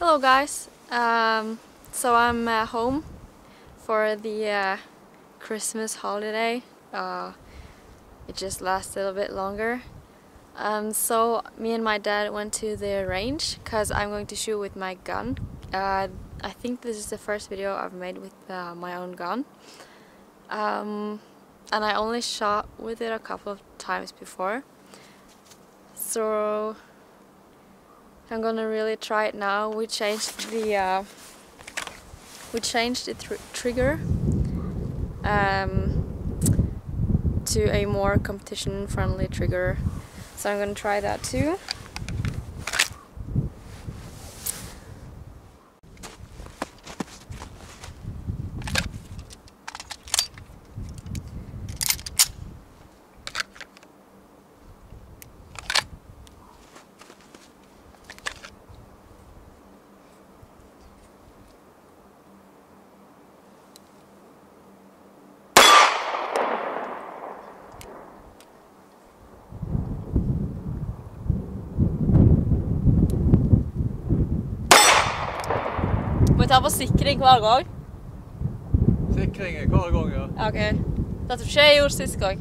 Hello guys, so I'm home for the Christmas holiday. It just lasted a bit longer. So me and my dad went to the range because I'm going to shoot with my gun. I think this is the first video I've made with my own gun. And I only shot with it a couple of times before. So I'm gonna really try it now. We changed the trigger to a more competition-friendly trigger, so I'm gonna try that too. Må vi ta på sikring hver gang? Sikring hver gang, ja. Ok. Det tror ikke jeg gjorde sist gang.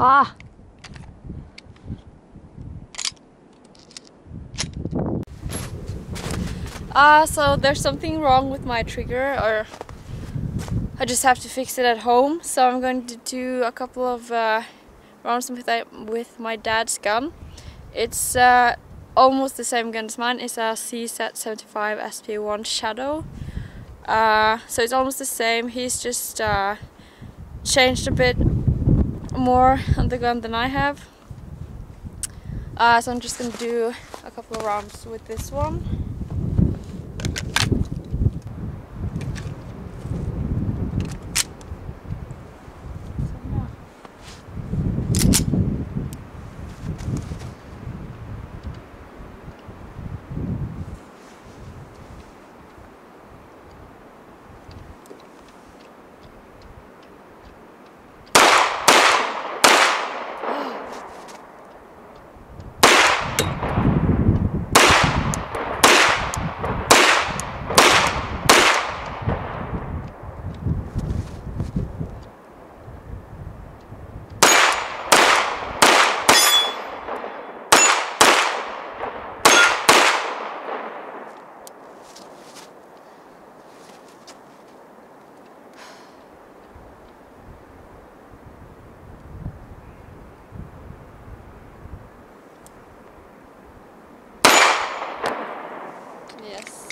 Ah! So there's something wrong with my trigger, or I just have to fix it at home. So I'm going to do a couple of rounds with my dad's gun. It's almost the same gun as mine. It's a CZ75 SP-01 Shadow. So it's almost the same. He's just changed a bit more on the gun than I have. So I'm just going to do a couple of rounds with this one. Yes.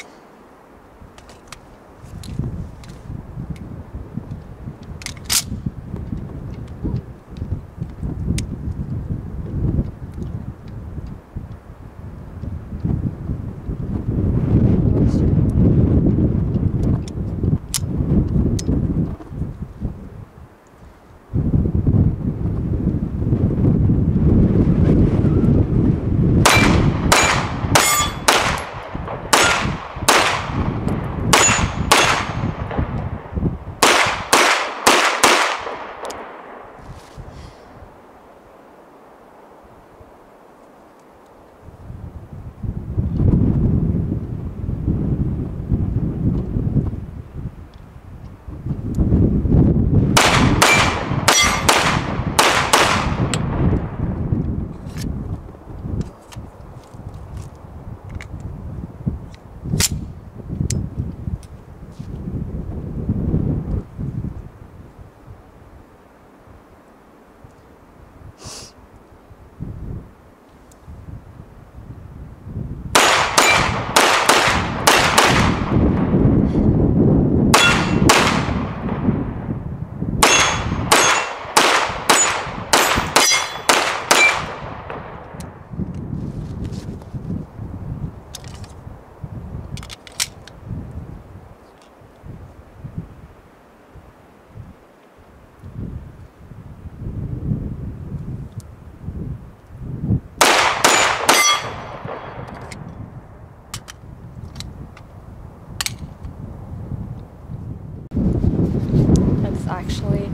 Actually,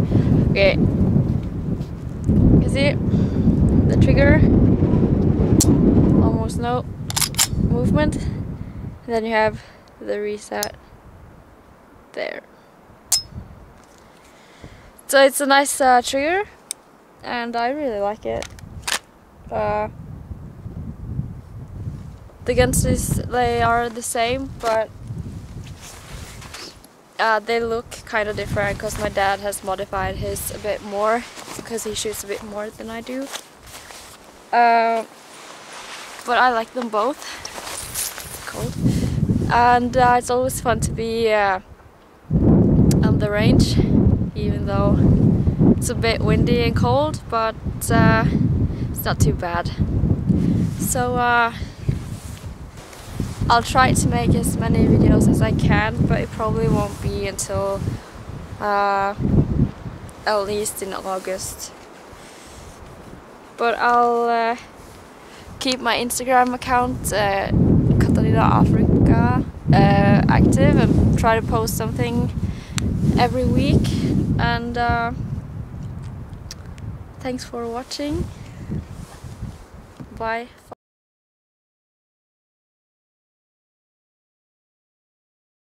okay, you see the trigger, almost no movement, and then you have the reset there. So it's a nice trigger, and I really like it. The guns they are the same, but they look kind of different because my dad has modified his a bit more because he shoots a bit more than I do. But I like them both. It's cold. And it's always fun to be on the range, even though it's a bit windy and cold, but it's not too bad. So I'll try to make as many videos as I can, but it probably won't be until at least in August. But I'll keep my Instagram account, Katarina Africa, active and try to post something every week. And thanks for watching. Bye.